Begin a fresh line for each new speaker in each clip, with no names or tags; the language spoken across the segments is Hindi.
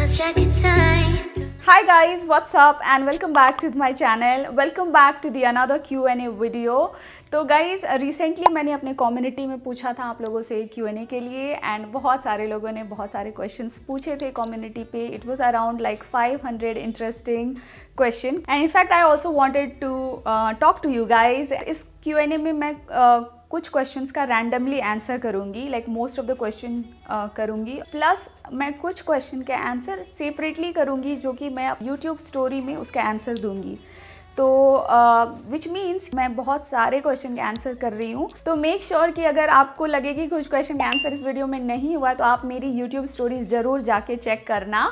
lost track of time.
Hi guys, what's up and welcome back to my channel. Welcome back to the another Q&A video. तो गाइज़ रिसेंटली मैंने अपने कम्युनिटी में पूछा था आप लोगों से Q&A के लिए एंड बहुत सारे लोगों ने बहुत सारे क्वेश्चंस पूछे थे कम्युनिटी पे. It was around like 500 interesting question and in fact I also wanted to talk to you guys. इस Q&A में मैं कुछ क्वेश्चंस का रैंडमली आंसर करूंगी, like most of the question करूंगी, प्लस मैं कुछ क्वेश्चन के आंसर सेपरेटली करूंगी जो कि मैं यूट्यूब स्टोरी में उसका आंसर दूंगी. तो विच मीन्स मैं बहुत सारे क्वेश्चन के आंसर कर रही हूँ. तो मेक श्योर कि अगर आपको लगे कि कुछ क्वेश्चन के आंसर इस वीडियो में नहीं हुआ तो आप मेरी यूट्यूब स्टोरीज ज़रूर जाके चेक करना.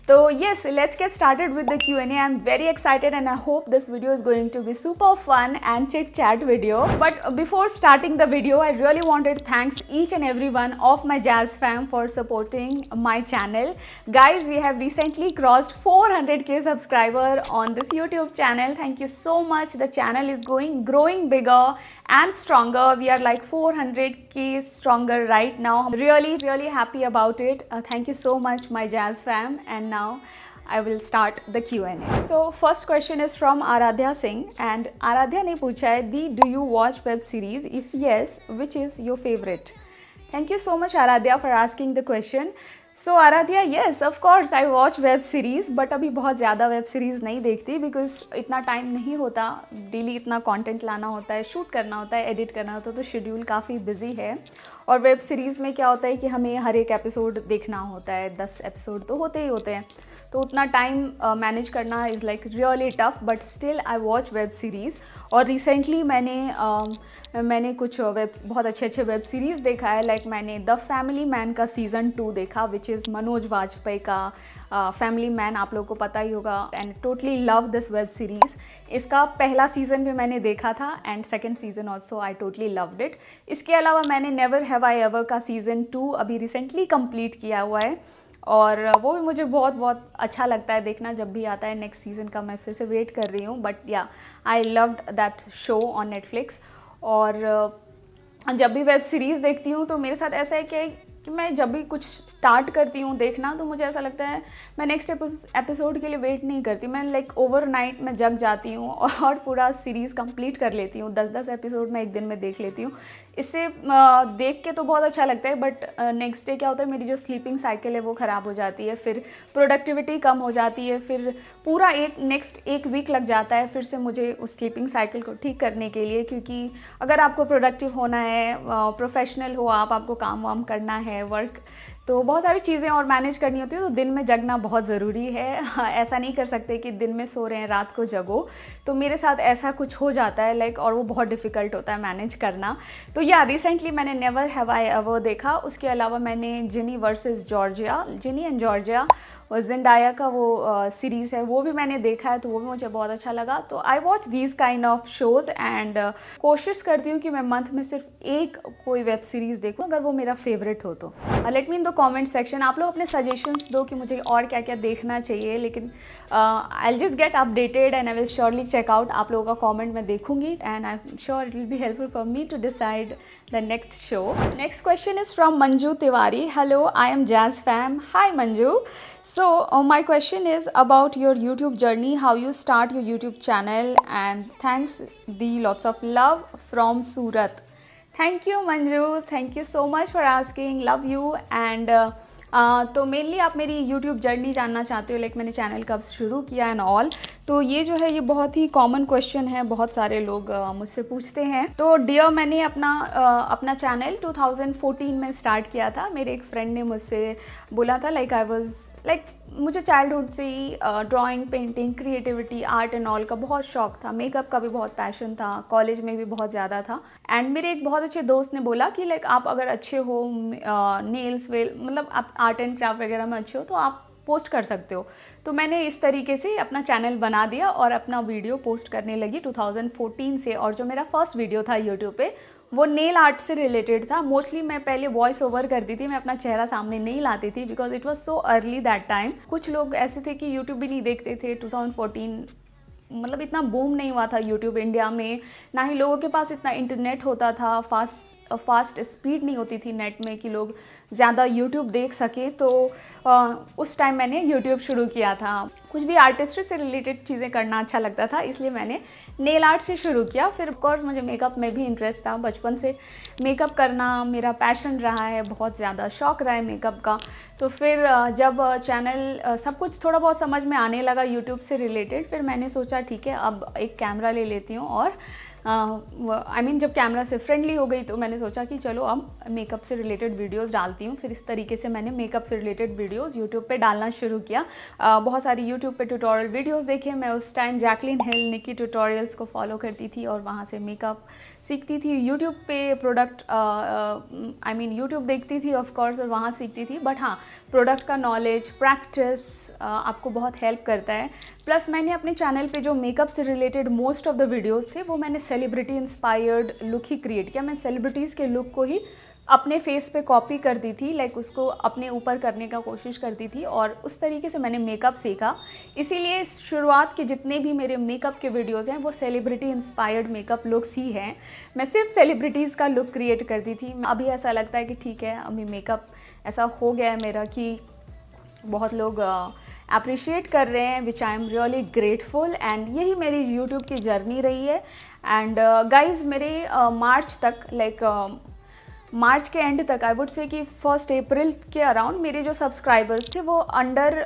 So yes, let's get started with the Q&A. I'm very excited and I hope this video is going to be super fun and chit chat video. But before starting the video, I really wanted to thanks each and every one of my Jazz fam for supporting my channel. Guys, we have recently crossed 400k subscriber on this YouTube channel. Thank you so much. The channel is growing bigger and stronger. We are like 400k stronger right now. I'm really happy about it. Thank you so much my Jazz fam. And now I will start the Q&A. So first question is from Aradhya Singh and Aradhya ने पूछा है दी do you watch web series? If yes, which is your favorite? Thank you so much Aradhya for asking the question. So Aradhya, yes of course I watch web series, but अभी बहुत ज़्यादा web series नहीं देखती because इतना टाइम नहीं होता, डेली इतना कंटेंट लाना होता है, शूट करना होता है, एडिट करना होता है, तो शेड्यूल काफ़ी बिजी है. और वेब सीरीज़ में क्या होता है कि हमें हर एक एपिसोड देखना होता है, 10 एपिसोड तो होते ही होते हैं, तो उतना टाइम मैनेज करना is like really tough. But still I watch web series. और रिसेंटली मैंने कुछ बहुत अच्छे वेब सीरीज़ देखा है. लाइक मैंने द फैमिली मैन का सीज़न 2 देखा, विच इज़ मनोज वाजपेयी का फैमिली मैन, आप लोगों को पता ही होगा. And totally love this web series. इसका पहला सीज़न भी मैंने देखा था and second season also I totally loved it. इसके अलावा मैंने नेवर हैव आई एवर का सीज़न 2 अभी रिसेंटली कंप्लीट किया हुआ है और वो भी मुझे बहुत अच्छा लगता है देखना. जब भी आता है नेक्स्ट सीज़न का मैं फिर से वेट कर रही हूँ. बट या I loved that show on Netflix. और जब भी वेब सीरीज़ देखती हूँ तो मेरे साथ ऐसा है कि मैं जब भी कुछ स्टार्ट करती हूँ देखना तो मुझे ऐसा लगता है मैं नेक्स्ट एपिसोड के लिए वेट नहीं करती. मैं लाइक ओवरनाइट में जग जाती हूँ और पूरा सीरीज़ कंप्लीट कर लेती हूँ. 10 एपिसोड मैं एक दिन में देख लेती हूँ. इससे देख के तो बहुत अच्छा लगता है, बट नेक्स्ट डे क्या होता है मेरी जो स्लीपिंग साइकिल है वो ख़राब हो जाती है, फिर प्रोडक्टिविटी कम हो जाती है, फिर पूरा नेक्स्ट एक वीक लग जाता है फिर से मुझे उस स्लीपिंग साइकिल को ठीक करने के लिए. क्योंकि अगर आपको प्रोडक्टिव होना है, प्रोफेशनल हो आपको काम वाम करना है, वर्क, तो बहुत सारी चीज़ें और मैनेज करनी होती है, तो दिन में जगना बहुत ज़रूरी है. ऐसा नहीं कर सकते कि दिन में सो रहे हैं रात को जगो. तो मेरे साथ ऐसा कुछ हो जाता है लाइक, और वो बहुत डिफ़िकल्ट होता है मैनेज करना. तो या रिसेंटली मैंने नेवर हैव आई एवर देखा. उसके अलावा मैंने जिनी एंड जॉर्जिया और जिंडाया का वो सीरीज़ है वो भी मैंने देखा है, तो वो भी मुझे बहुत अच्छा लगा. तो I watch these kind of shows and कोशिश करती हूँ कि मैं मंथ में सिर्फ एक कोई वेब सीरीज़ देखूँ अगर वो मेरा फेवरेट हो तो. Let me in the comment section आप लोग अपने सजेशंस दो कि मुझे और क्या क्या देखना चाहिए. लेकिन I will just get updated and I will surely check out. आप लोगों का कॉमेंट मैं देखूंगी and I am sure it will be helpful for me to decide the next show. Next question is from Manju Tiwari. Hello, I am Jazz fam. Hi Manju. So my question is about your YouTube journey, how you start your YouTube channel, and thanks, the lots of love from Surat. Thank you Manju, thank you so much for asking. Love you. And तो मेनली आप मेरी यूट्यूब जर्नी जानना चाहते हो, लाइक मैंने चैनल कब शुरू किया एंड ऑल. तो ये जो है ये बहुत ही कॉमन क्वेश्चन है, बहुत सारे लोग मुझसे पूछते हैं. तो डियर मैंने अपना चैनल 2014 में स्टार्ट किया था. मेरे एक फ्रेंड ने मुझसे बोला था लाइक मुझे चाइल्डहुड से ही drawing, painting, creativity, art and all का बहुत शौक था. मेकअप का भी बहुत पैशन था, कॉलेज में भी बहुत ज़्यादा था. एंड मेरे एक बहुत अच्छे दोस्त ने बोला कि लाइक आप अगर अच्छे हो नेल्स मतलब आप आर्ट एंड क्राफ्ट वगैरह में अच्छे हो तो आप पोस्ट कर सकते हो. तो मैंने इस तरीके से अपना चैनल बना दिया और अपना वीडियो पोस्ट करने लगी 2014 से. और जो मेरा फर्स्ट वीडियो था यूट्यूब पे वो नेल आर्ट से रिलेटेड था. मोस्टली मैं पहले वॉइस ओवर करती थी, मैं अपना चेहरा सामने नहीं लाती थी because it was so early that time. कुछ लोग ऐसे थे कि यूट्यूब भी नहीं देखते थे 2014 मतलब इतना बूम नहीं हुआ था यूट्यूब इंडिया में, ना ही लोगों के पास इतना इंटरनेट होता था, फास्ट स्पीड नहीं होती थी नेट में कि लोग ज़्यादा यूट्यूब देख सके। तो उस टाइम मैंने यूट्यूब शुरू किया था। कुछ भी आर्टिस्ट्री से रिलेटेड चीज़ें करना अच्छा लगता था, इसलिए मैंने नेल आर्ट से शुरू किया। फिर ऑफकोर्स मुझे मेकअप में भी इंटरेस्ट था, बचपन से मेकअप करना मेरा पैशन रहा है, बहुत ज़्यादा शौक़ रहा है मेकअप का। तो फिर जब चैनल सब कुछ थोड़ा बहुत समझ में आने लगा यूट्यूब से रिलेटेड, फिर मैंने सोचा ठीक है अब एक कैमरा ले लेती हूँ और जब कैमरा से फ्रेंडली हो गई तो मैंने सोचा कि चलो अब मेकअप से रिलेटेड वीडियोस डालती हूँ। फिर इस तरीके से मैंने मेकअप से रिलेटेड वीडियोस यूट्यूब पे डालना शुरू किया। बहुत सारी यूट्यूब पे ट्यूटोरियल वीडियोस देखे। मैं उस टाइम जैकलिन हिल, निकी ट्यूटोरियल्स को फॉलो करती थी और वहाँ से मेकअप सीखती थी। यूट्यूब पे यूट्यूब देखती थी ऑफ कोर्स और वहाँ सीखती थी। बट हाँ, प्रोडक्ट का नॉलेज, प्रैक्टिस आपको बहुत हेल्प करता है। प्लस मैंने अपने चैनल पे जो मेकअप से related most of the videos थे वो मैंने सेलिब्रिटी इंस्पायर्ड लुक ही क्रिएट किया। मैं सेलिब्रिटीज़ के लुक को ही अपने फेस पे कॉपी करती थी, लाइक उसको अपने ऊपर करने का कोशिश करती थी और उस तरीके से मैंने मेकअप सीखा। इसीलिए शुरुआत के जितने भी मेरे मेकअप के वीडियोस हैं वो celebrity inspired makeup looks he हैं। मैं सिर्फ सेलिब्रिटीज़ का लुक क्रिएट करती थी। अभी ऐसा लगता है कि ठीक है, अभी मेकअप ऐसा हो गया है मेरा कि बहुत लोग अप्रिशिएट कर रहे हैं, which I am really grateful. And यही मेरी यूट्यूब की जर्नी रही है। एंड गाइज़ मेरे मार्च तक मार्च के एंड तक, आई वुड से कि 1 अप्रैल के अराउंड मेरे जो सब्सक्राइबर्स थे वो अंडर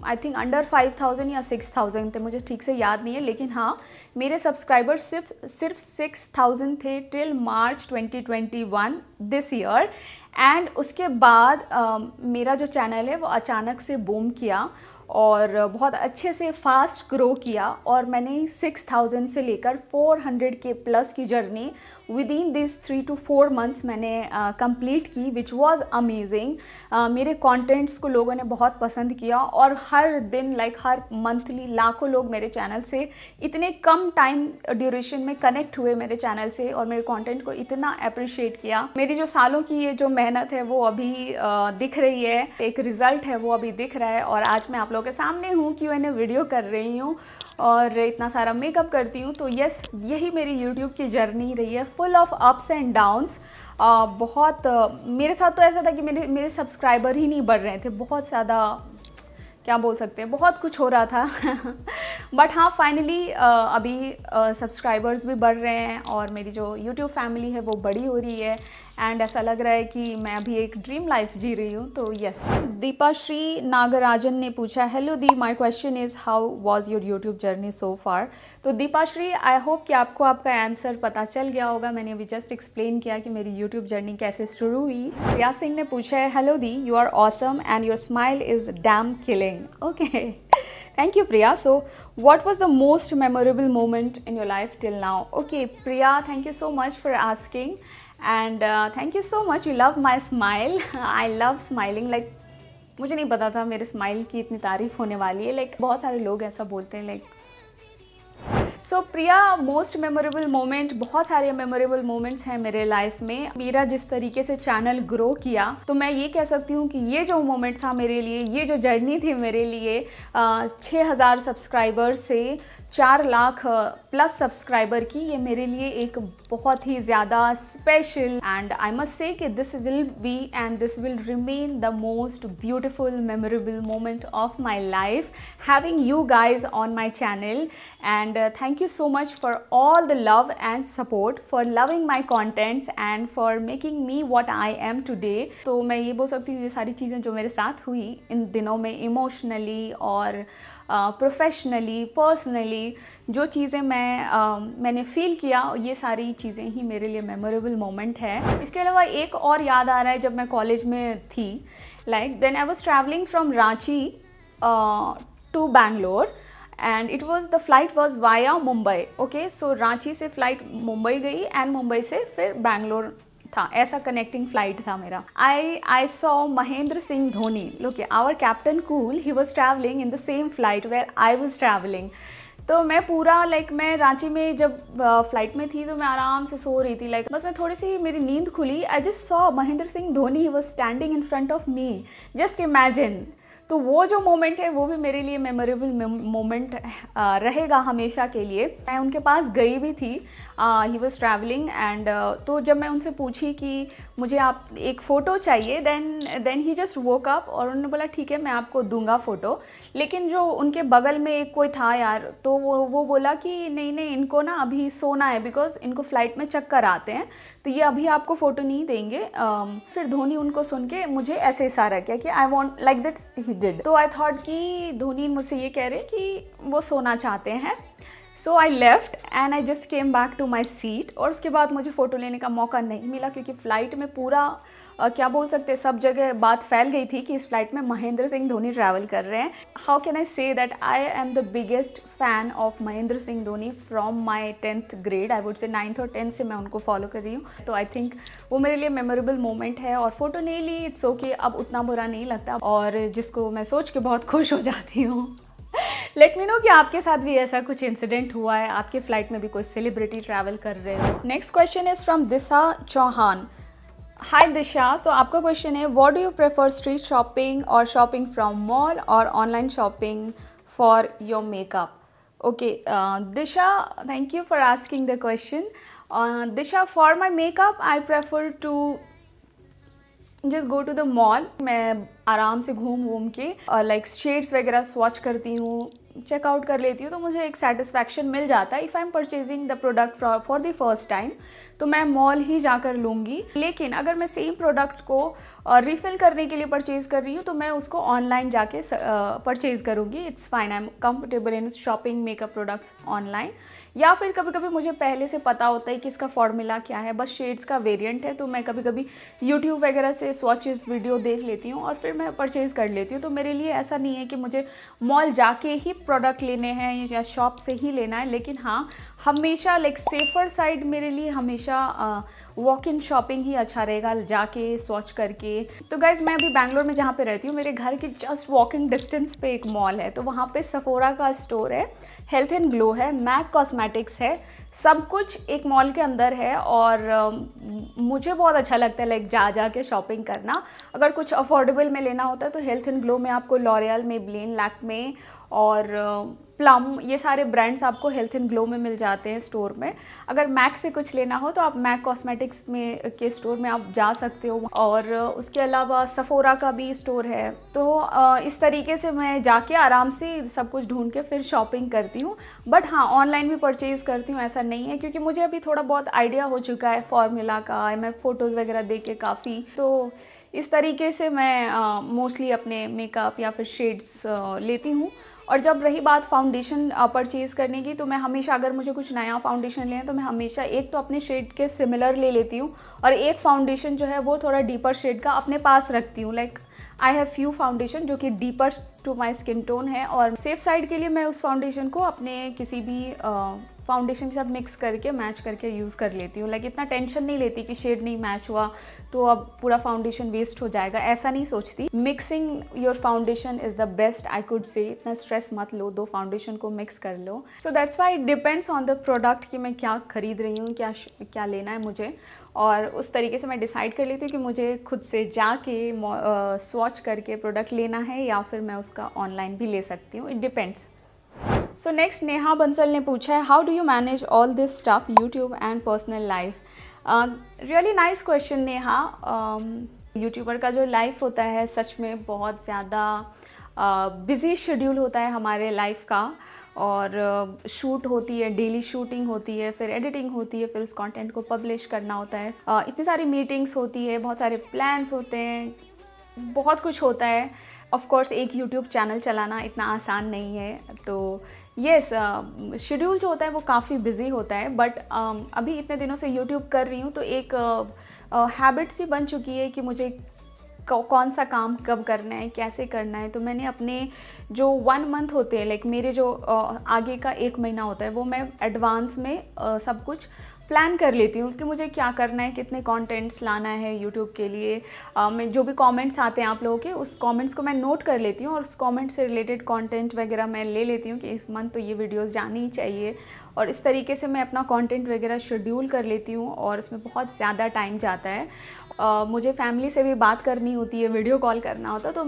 5,000 या 6,000 थे, मुझे ठीक से याद नहीं है। लेकिन हाँ, मेरे सब्सक्राइबर्स सिर्फ 6,000 थे till March 2021 this year. And उसके बाद मेरा जो चैनल है वो अचानक से बूम किया और बहुत अच्छे से फास्ट ग्रो किया और मैंने 6,000 से लेकर 400 के प्लस की journey with in this 3 to 4 months मैंने कंप्लीट की, विच वाज अमेजिंग। मेरे कंटेंट्स को लोगों ने बहुत पसंद किया और हर दिन हर मंथली लाखों लोग मेरे चैनल से इतने कम टाइम ड्यूरेशन में कनेक्ट हुए मेरे चैनल से और मेरे कंटेंट को इतना अप्रिशिएट किया। मेरी जो सालों की ये जो मेहनत है वो अभी दिख रही है, एक रिज़ल्ट है वो अभी दिख रहा है। और आज मैं आप लोगों के सामने हूँ, Q&A वीडियो कर रही हूँ और इतना सारा मेकअप करती हूँ। तो यस, यही मेरी यूट्यूब की जर्नी रही है, full of ups and downs. मेरे साथ तो ऐसा था कि मेरे सब्सक्राइबर ही नहीं बढ़ रहे थे, बहुत ज़्यादा क्या बोल सकते हैं, बहुत कुछ हो रहा था बट हाँ, फाइनली अभी सब्सक्राइबर्स भी बढ़ रहे हैं और मेरी जो यूट्यूब फैमिली है वो बड़ी हो रही है। एंड ऐसा लग रहा है कि मैं अभी एक ड्रीम लाइफ जी रही हूँ। तो यस, दीपा श्री नागराजन ने पूछा, हेलो दी, my question is how was your YouTube journey so far. तो दीपा श्री, आई होप कि आपको आपका आंसर पता चल गया होगा। मैंने अभी जस्ट एक्सप्लेन किया कि मेरी यूट्यूब जर्नी कैसे शुरू हुई। प्रिया सिंह ने पूछा है, हेलो दी, you are awesome and your smile is damn killing. Okay, thank you Priya. So what was the most memorable moment in your life till now? Okay Priya, thank you so much for asking and thank you so much, you love my smile I love smiling, like मुझे नहीं पता था मेरे स्माइल की इतनी तारीफ होने वाली है, लाइक बहुत सारे लोग ऐसा बोलते हैं। लाइक सो प्रिया, मोस्ट मेमोरेबल मोमेंट, बहुत सारे मेमोरेबल मोमेंट्स हैं मेरे लाइफ में। मेरा जिस तरीके से चैनल ग्रो किया, तो मैं ये कह सकती हूँ कि ये जो मोमेंट था मेरे लिए, ये जो जर्नी थी मेरे लिए, 6,000 सब्सक्राइबर से 4 लाख प्लस सब्सक्राइबर की, ये मेरे लिए एक बहुत ही ज़्यादा special and I must say कि this will be and this will remain the most beautiful memorable moment of my life, having you guys on my channel. And thank you so much for all the love and support, for loving my contents and for making me what I am today। तो मैं ये बोल सकती हूँ, ये सारी चीज़ें जो मेरे साथ हुई इन दिनों में, इमोशनली और प्रोफेशनली, पर्सनली, जो चीज़ें मैंने फ़ील किया, ये सारी चीज़ें ही मेरे लिए मेमोरेबल मोमेंट है। इसके अलावा एक और याद आ रहा है, जब मैं कॉलेज में थी, like then I was travelling from Ranchi to Bangalore and it was the flight was via Mumbai. Okay, so Ranchi से फ़्लाइट मुंबई गई एंड मुंबई से फिर बैंगलोर था, ऐसा कनेक्टिंग फ्लाइट था मेरा। I saw Mahendra Singh Dhoni, look our captain cool, he was travelling in the same flight where I was travelling. तो मैं पूरा मैं रांची में जब फ्लाइट में थी तो मैं आराम से सो रही थी, बस मैं थोड़ी सी मेरी नींद खुली, I just saw Mahendra Singh Dhoni, he was standing in front of me. Just imagine तो वो जो मोमेंट है वो भी मेरे लिए मेमोरेबल मोमेंट रहेगा हमेशा के लिए। मैं उनके पास गई भी थी, ही वॉज ट्रैवलिंग एंड तो जब मैं उनसे पूछी कि मुझे आप एक फ़ोटो चाहिए, then he just woke up और उन्होंने बोला ठीक है मैं आपको दूंगा फ़ोटो। लेकिन जो उनके बगल में एक कोई था यार, तो वो बोला कि नहीं नहीं इनको ना अभी सोना है, बिकॉज इनको फ़्लाइट में चक्कर आते हैं, तो ये अभी आपको फ़ोटो नहीं देंगे। फिर धोनी उनको सुन के मुझे ऐसे इशारा किया कि I want like that he did. तो आई थॉट कि धोनी मुझसे ये कह रहे कि वो सोना चाहते हैं। So I left and I just came back to my seat. और उसके बाद मुझे फ़ोटो लेने का मौका नहीं मिला, क्योंकि फ़्लाइट में पूरा क्या बोल सकते हैं, सब जगह बात फैल गई थी कि इस फ्लाइट में महेंद्र सिंह धोनी ट्रैवल कर रहे हैं। How can I say that I am the biggest fan of Mahendra Singh Dhoni from my 10th grade, I would say 9th और 10th से मैं उनको फॉलो कर रही हूँ। तो आई थिंक वो मेरे लिए मेमोरेबल मोमेंट है। और फ़ोटो नहीं ली, इट्स ओके, अब उतना बुरा नहीं लगता, और जिसको मैं सोच के बहुत खुश हो जाती हूँ। लेट मी नो कि आपके साथ भी ऐसा कुछ इंसिडेंट हुआ है, आपके फ्लाइट में भी कोई सेलिब्रिटी ट्रैवल कर रहे हो। Next question is from Disha Chauhan. Hi Disha, तो आपका क्वेश्चन है what do you prefer, street shopping और शॉपिंग फ्रॉम मॉल और online shopping for your makeup? Okay Disha, thank you for asking the question. Disha, for my makeup I prefer to just go to the mall. मैं आराम से घूम के लाइक शेड्स वगैरह स्वॉच करती हूँ, चेकआउट कर लेती हूँ, तो मुझे एक सेटिस्फैक्शन मिल जाता है। If I am purchasing the product for the first time तो मैं मॉल ही जाकर लूँगी। लेकिन अगर मैं सेम प्रोडक्ट को रिफ़िल करने के लिए परचेज़ कर रही हूँ तो मैं उसको ऑनलाइन जाके परचेज़ करूँगी। It's fine, I am comfortable in shopping makeup products online. या फिर कभी कभी मुझे पहले से पता होता है कि इसका फॉर्मूला क्या है, बस शेड्स का वेरिएंट है, तो मैं कभी कभी यूट्यूब वगैरह से स्वॉचेस वीडियो देख लेती हूँ और फिर मैं परचेज़ कर लेती हूँ। तो मेरे लिए ऐसा नहीं है कि मुझे मॉल जाके ही प्रोडक्ट लेने हैं या शॉप से ही लेना है। लेकिन हाँ, हमेशा लाइक सेफ़र साइड मेरे लिए हमेशा वॉक इन शॉपिंग ही अच्छा रहेगा, जाके स्वॉच करके। तो गाइज़, मैं अभी बैंगलोर में जहाँ पे रहती हूँ, मेरे घर के जस्ट वॉकिंग डिस्टेंस पे एक मॉल है, तो वहाँ पे सफोरा का स्टोर है, हेल्थ एंड ग्लो है, मैक कॉस्मेटिक्स है, सब कुछ एक मॉल के अंदर है। और मुझे बहुत अच्छा लगता है लाइक जा के शॉपिंग करना। अगर कुछ अफोर्डेबल में लेना होता है तो हेल्थ एंड ग्लो में आपको लॉरियल, मेबलिन, लैक्मे और प्लम, ये सारे ब्रांड्स आपको हेल्थ एंड ग्लो में मिल जाते हैं स्टोर में। अगर मैक से कुछ लेना हो तो आप मैक कॉस्मेटिक्स में के स्टोर में आप जा सकते हो। और उसके अलावा सफोरा का भी स्टोर है। तो इस तरीके से मैं जाके आराम से सब कुछ ढूंढ के फिर शॉपिंग करती हूँ। बट हाँ, ऑनलाइन भी परचेज़ करती हूँ, ऐसा नहीं है, क्योंकि मुझे अभी थोड़ा बहुत आइडिया हो चुका है फॉर्मूला का, मैं फ़ोटोज़ वगैरह देख के काफ़ी। तो इस तरीके से मैं मोस्टली अपने मेकअप या फिर शेड्स लेती हूँ। और जब रही बात फाउंडेशन परचेज़ करने की, तो मैं हमेशा, अगर मुझे कुछ नया फाउंडेशन लें तो मैं हमेशा एक तो अपने शेड के सिमिलर ले लेती हूँ और एक फाउंडेशन जो है वो थोड़ा डीपर शेड का अपने पास रखती हूँ। Like I have few foundation जो कि deeper to my skin tone है, और सेफ साइड के लिए मैं उस फाउंडेशन को अपने किसी भी फाउंडेशन के साथ मिक्स करके मैच करके यूज़ कर लेती हूँ। लाइक इतना टेंशन नहीं लेती कि शेड नहीं मैच हुआ तो अब पूरा फाउंडेशन वेस्ट हो जाएगा, ऐसा नहीं सोचती। Mixing your foundation is the best, I could say. इतना स्ट्रेस मत लो, दो फाउंडेशन को मिक्स कर लो। So that's why it depends on the product कि मैं क्या खरीद रही हूँ, क्या लेना है मुझे, और उस तरीके से मैं डिसाइड कर लेती हूँ कि मुझे खुद से जाके स्वॉच करके प्रोडक्ट लेना है या फिर मैं उसका ऑनलाइन भी ले सकती हूँ, it depends. So next Neha Bansal ने पूछा है how do you manage all this stuff, YouTube and personal life? Really nice question Neha. YouTuber का जो लाइफ होता है सच में बहुत ज़्यादा बिजी शेड्यूल होता है हमारे लाइफ का। और शूट होती है, डेली शूटिंग होती है, फिर एडिटिंग होती है, फिर उस कंटेंट को पब्लिश करना होता है, इतनी सारी मीटिंग्स होती है, बहुत सारे प्लान्स होते हैं, बहुत कुछ होता है। ऑफ कोर्स एक यूट्यूब चैनल चलाना इतना आसान नहीं है। तो येस, शेड्यूल जो होता है वो काफ़ी बिजी होता है। बट अभी इतने दिनों से यूट्यूब कर रही हूँ तो एक हैबिट सी बन चुकी है कि मुझे कौन सा काम कब करना है, कैसे करना है। तो मैंने अपने जो 1 मंथ होते हैं, लाइक मेरे जो आगे का 1 महीना होता है, वो मैं एडवांस में सब कुछ प्लान कर लेती हूँ कि मुझे क्या करना है, कितने कंटेंट्स लाना है यूट्यूब के लिए। मैं जो भी कमेंट्स आते हैं आप लोगों के, उस कमेंट्स को मैं नोट कर लेती हूँ और उस कमेंट से रिलेटेड कंटेंट वगैरह मैं ले लेती हूँ कि इस मंथ तो ये वीडियोस जानी ही चाहिए। और इस तरीके से मैं अपना कंटेंट वगैरह शेड्यूल कर लेती हूँ और उसमें बहुत ज़्यादा टाइम जाता है। मुझे फैमिली से भी बात करनी होती है, वीडियो कॉल करना होता है, तो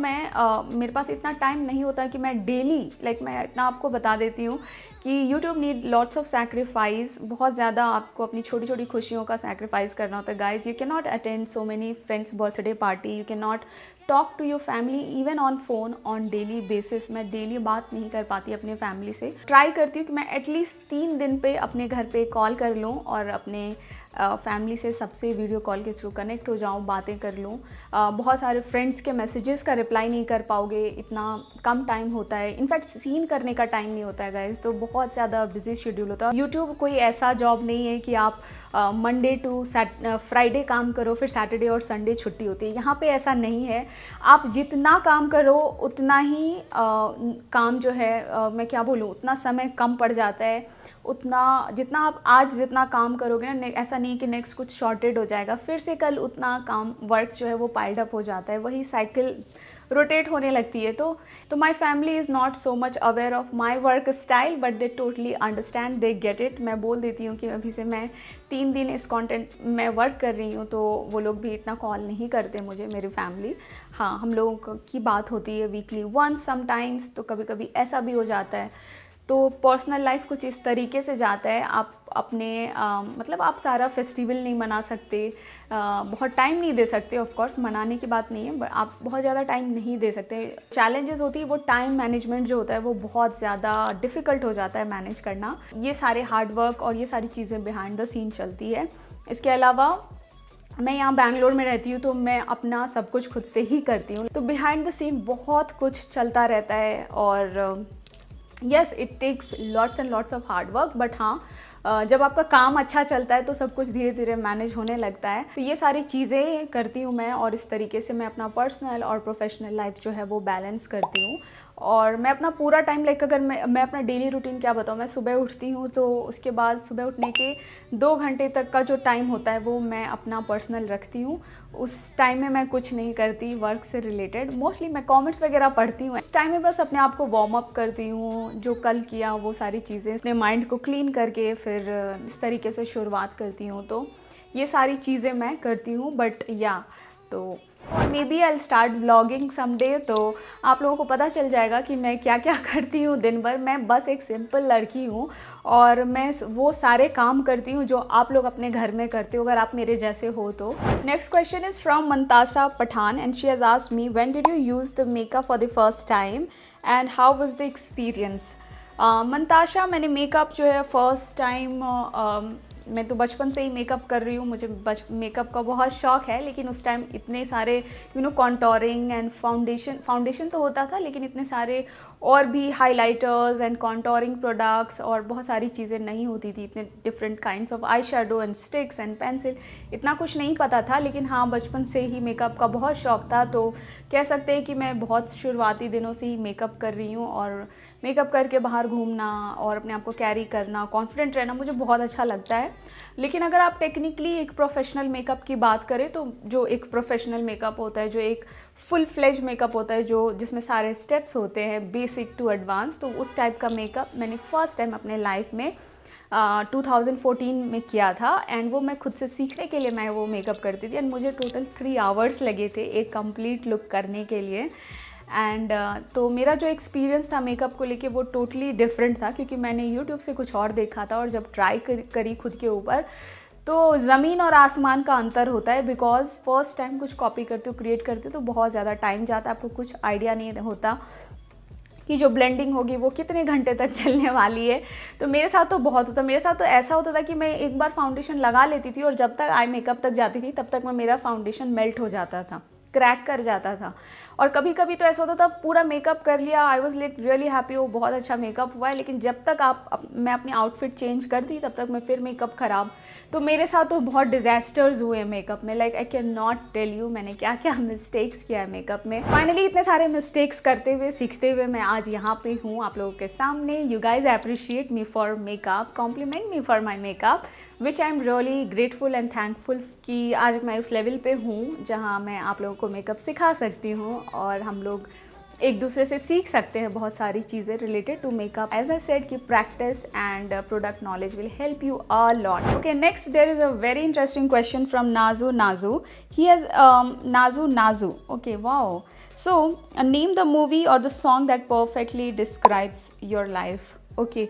मेरे पास इतना टाइम नहीं होता कि मैं डेली मैं इतना आपको बता देती हूँ कि YouTube need lots of sacrifice. बहुत ज़्यादा आपको अपनी छोटी छोटी खुशियों का सैक्रिफाइस करना होता है guys. You can not attend so many friends birthday party, you can not talk to your family even on phone on daily basis. मैं डेली बात नहीं कर पाती अपने फैमिली से। ट्राई करती हूँ कि मैं एटलीस्ट 3 दिन पे अपने घर पे कॉल कर लूँ और अपने फैमिली से सबसे वीडियो कॉल के थ्रू कनेक्ट हो जाऊँ, बातें कर लूँ। बहुत सारे फ्रेंड्स के मैसेजेस का रिप्लाई नहीं कर पाओगे, इतना कम टाइम होता है, इनफैक्ट सीन करने का टाइम नहीं होता है गाइज। तो बहुत ज़्यादा बिजी शेड्यूल होता है। यूट्यूब कोई ऐसा जॉब नहीं है कि आप मंडे टू फ्राइडे काम करो फिर सैटरडे और संडे छुट्टी होती है। यहाँ पे ऐसा नहीं है। आप जितना काम करो उतना ही काम जो है मैं क्या बोलूँ, उतना समय कम पड़ जाता है। उतना जितना आप आज जितना काम करोगे ना, ऐसा नहीं कि नेक्स्ट कुछ शॉर्टेड हो जाएगा, फिर से कल उतना काम वर्क जो है वो पाइल्ड अप हो जाता है, वही साइकिल रोटेट होने लगती है। तो my family is not so much aware of my work style but they totally understand, they get it. मैं बोल देती हूँ कि अभी से मैं 3 दिन इस कंटेंट में वर्क कर रही हूँ, तो वो लोग भी इतना कॉल नहीं करते मुझे, मेरी फैमिली। हाँ, हम लोगों की बात होती है वीकली वंस समटाइम्स, तो कभी कभी ऐसा भी हो जाता है। तो पर्सनल लाइफ कुछ इस तरीके से जाता है। आप अपने आप सारा फेस्टिवल नहीं मना सकते, बहुत टाइम नहीं दे सकते। ऑफ कोर्स मनाने की बात नहीं है, बट आप बहुत ज़्यादा टाइम नहीं दे सकते। चैलेंजेस होती है, वो टाइम मैनेजमेंट जो होता है वो बहुत ज़्यादा डिफ़िकल्ट हो जाता है मैनेज करना। ये सारे हार्ड वर्क और ये सारी चीज़ें बिहाइंड द सीन चलती है। इसके अलावा मैं यहाँ बैंगलोर में रहती हूँ, तो मैं अपना सब कुछ खुद से ही करती हूँ। तो बिहाइंड द सीन बहुत कुछ चलता रहता है और yes, it takes lots and lots of hard work, but हाँ, जब आपका काम अच्छा चलता है तो सब कुछ धीरे धीरे मैनेज होने लगता है। तो ये सारी चीज़ें करती हूँ मैं और इस तरीके से मैं अपना पर्सनल और प्रोफेशनल लाइफ जो है वो बैलेंस करती हूँ। और मैं अपना पूरा टाइम अगर मैं अपना डेली रूटीन क्या बताऊँ, मैं सुबह उठती हूँ तो उसके बाद सुबह उठने के 2 घंटे तक का जो टाइम होता है वो मैं अपना पर्सनल रखती हूँ। उस टाइम में मैं कुछ नहीं करती वर्क से रिलेटेड, मोस्टली मैं कमेंट्स वगैरह पढ़ती हूँ। इस टाइम में बस अपने आप को वार्म अप करती हूँ, जो कल किया वो सारी चीज़ें अपने माइंड को क्लीन करके फिर इस तरीके से शुरुआत करती हूँ। तो ये सारी चीज़ें मैं करती हूँ। बट या तो maybe I start vlogging someday, तो आप लोगों को पता चल जाएगा कि मैं क्या क्या करती हूँ दिन भर। मैं बस एक सिंपल लड़की हूँ और मैं वो सारे काम करती हूँ जो आप लोग अपने घर में करते हो, अगर आप मेरे जैसे हो तो। Next question is from Mantasha Pathan and she has asked me when did you use the makeup for the first time and how was the experience. Mantasha, मैंने मेकअप जो है फर्स्ट टाइम मैं तो बचपन से ही मेकअप कर रही हूँ, मुझे मेकअप का बहुत शौक़ है। लेकिन उस टाइम इतने सारे कॉन्टोरिंग एंड फाउंडेशन तो होता था, लेकिन इतने सारे और भी हाइलाइटर्स एंड कॉन्टोरिंग प्रोडक्ट्स और बहुत सारी चीज़ें नहीं होती थी। इतने different kinds of eye shadow and sticks and pencil, इतना कुछ नहीं पता था। लेकिन हाँ, बचपन से ही मेकअप का बहुत शौक़ था, तो कह सकते हैं कि मैं बहुत शुरुआती दिनों से ही मेकअप कर रही हूँ। और मेकअप करके बाहर घूमना और अपने आप को कैरी करना, कॉन्फिडेंट रहना मुझे बहुत अच्छा लगता है। लेकिन अगर आप टेक्निकली एक प्रोफेशनल मेकअप की बात करें, तो जो एक प्रोफेशनल मेकअप होता है, जो एक फुल फ्लेज मेकअप होता है, जो जिसमें सारे स्टेप्स होते हैं बेसिक टू एडवांस, तो उस टाइप का मेकअप मैंने फर्स्ट टाइम अपने लाइफ में 2014 में किया था। एंड वो मैं खुद से सीखने के लिए मैं वो मेकअप करती थी एंड मुझे टोटल 3 आवर्स लगे थे एक कंप्लीट लुक करने के लिए। एंड तो मेरा जो एक्सपीरियंस था मेकअप को लेके वो टोटली डिफरेंट था, क्योंकि मैंने यूट्यूब से कुछ और देखा था और जब ट्राई करी खुद के ऊपर, तो ज़मीन और आसमान का अंतर होता है। बिकॉज फर्स्ट टाइम कुछ कॉपी करते हो, क्रिएट करते हो, तो बहुत ज़्यादा टाइम जाता है, आपको कुछ आइडिया नहीं होता कि जो ब्लेंडिंग होगी वो कितने घंटे तक चलने वाली है। तो मेरे साथ तो बहुत होता, मेरे साथ तो ऐसा होता था कि मैं एक बार फाउंडेशन लगा लेती थी और जब तक आई मेकअप तक जाती थी तब तक मेरा फाउंडेशन मेल्ट हो जाता था, क्रैक कर जाता था। और कभी कभी तो ऐसा होता था पूरा मेकअप कर लिया, I was like really happy, वो बहुत अच्छा मेकअप हुआ है, लेकिन जब तक मैं अपनी आउटफिट चेंज कर दी तब तक मैं फिर मेकअप ख़राब। तो मेरे साथ तो बहुत डिज़ास्टर्स हुए मेकअप में, like I can not tell you मैंने क्या क्या मिस्टेक्स किया है मेकअप में। फाइनली इतने सारे मिस्टेक्स करते हुए, सीखते हुए मैं आज यहाँ पे हूँ आप लोगों के सामने। You guys appreciate me for makeup, compliment me for my makeup, which I am really grateful and thankful कि आज मैं उस लेवल पे हूँ जहाँ मैं आप लोगों को मेकअप सिखा सकती हूँ और हम लोग एक दूसरे से सीख सकते हैं बहुत सारी चीज़ें related to makeup. As I said कि practice and product knowledge will help you a lot. Okay, next there is a very interesting question from Naju Naju. He has Naju Naju. Okay, wow. So, name the movie or the song that perfectly describes your life. Okay,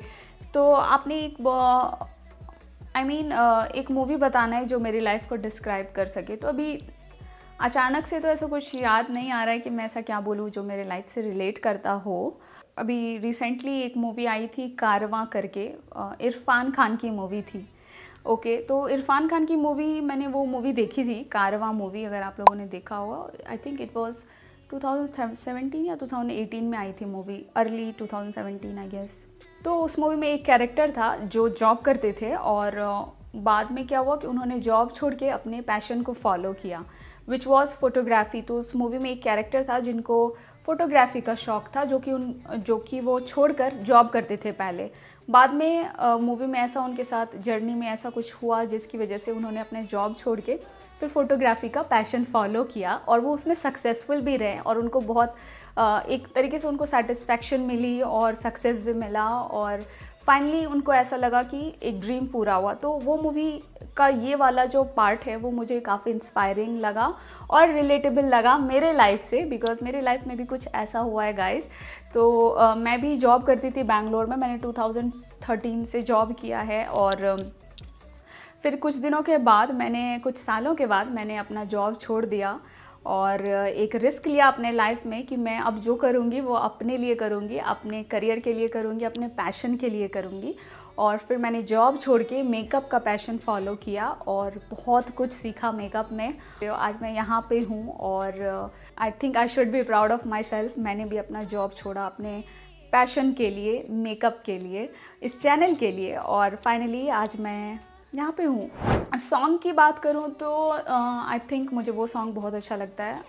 तो आपने एक मूवी बताना है जो मेरी लाइफ को डिस्क्राइब कर सके. तो अभी अचानक से तो ऐसा कुछ याद नहीं आ रहा है कि मैं ऐसा क्या बोलूँ जो मेरे लाइफ से रिलेट करता हो. अभी रिसेंटली एक मूवी आई थी कारवां करके, इरफान खान की मूवी थी. ओके, तो इरफान खान की मूवी, मैंने वो मूवी देखी थी कारवां मूवी. अगर आप लोगों ने देखा होगा, आई थिंक इट वाज 2017 या 2018 में आई थी मूवी, अर्ली 2017 आई गेस. तो उस मूवी में एक कैरेक्टर था जो जॉब करते थे और बाद में क्या हुआ कि उन्होंने जॉब छोड़ के अपने पैशन को फॉलो किया, विच वॉज फोटोग्राफी. तो उस मूवी में एक कैरेक्टर था जिनको फ़ोटोग्राफी का शौक़ था, जो कि वो छोड़कर जॉब करते थे पहले. बाद में मूवी में ऐसा उनके साथ जर्नी में ऐसा कुछ हुआ जिसकी वजह से उन्होंने अपने जॉब छोड़ के फिर फोटोग्राफी का पैशन फॉलो किया और वो उसमें सक्सेसफुल भी रहे और उनको बहुत एक तरीके से उनको सेटिस्फैक्शन मिली और सक्सेस भी मिला और फाइनली उनको ऐसा लगा कि एक ड्रीम पूरा हुआ. तो वो मूवी का ये वाला जो पार्ट है वो मुझे काफ़ी इंस्पायरिंग लगा और रिलेटेबल लगा मेरे लाइफ से, बिकॉज मेरे लाइफ में भी कुछ ऐसा हुआ है गाइस. तो मैं भी जॉब करती थी बैंगलोर में. मैंने 2013 से जॉब किया है और फिर कुछ दिनों के बाद कुछ सालों के बाद मैंने अपना जॉब छोड़ दिया और एक रिस्क लिया अपने लाइफ में कि मैं अब जो करूँगी वो अपने लिए करूँगी, अपने करियर के लिए करूँगी, अपने पैशन के लिए करूँगी. और फिर मैंने जॉब छोड़ के मेकअप का पैशन फॉलो किया और बहुत कुछ सीखा मेकअप में. तो आज मैं यहाँ पे हूँ और I think I should be proud of my self. मैंने भी अपना जॉब छोड़ा अपने पैशन के लिए, मेकअप के लिए, इस चैनल के लिए और फाइनली आज मैं यहाँ पे हूँ. सॉन्ग की बात करूँ तो आई थिंक मुझे वो सॉन्ग बहुत अच्छा लगता है,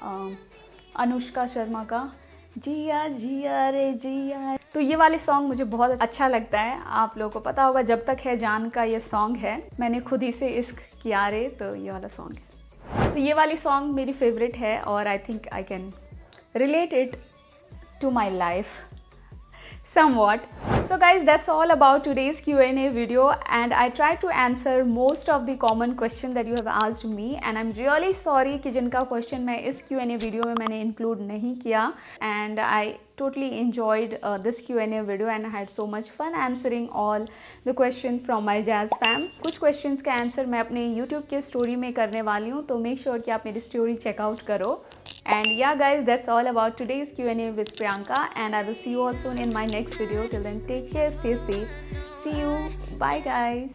अनुष्का शर्मा का जिया जिया रे जिया. तो ये वाले सॉन्ग मुझे बहुत अच्छा लगता है. आप लोगों को पता होगा जब तक है जान का ये सॉन्ग है, मैंने खुद ही से इश्क किया रे, तो ये वाला सॉन्ग है. तो ये वाली सॉन्ग मेरी फेवरेट है और I think I can relate it to my life somewhat. So guys, that's all about today's Q&A video and I tried to answer most of the common question that you have asked me and I'm really sorry कि जिनका question मैं इस Q&A video में मैंने include नहीं किया and I totally enjoyed this Q&A video and I had so much fun answering all the question from my Jazz fam. कुछ questions का answer मैं अपने YouTube के story में करने वाली हूँ, तो make sure कि आप मेरी story check out करो. And yeah guys, that's all about today's Q&A with Priyanka and I will see you all soon in my next video. Till then, take care, stay safe. See you. Bye guys.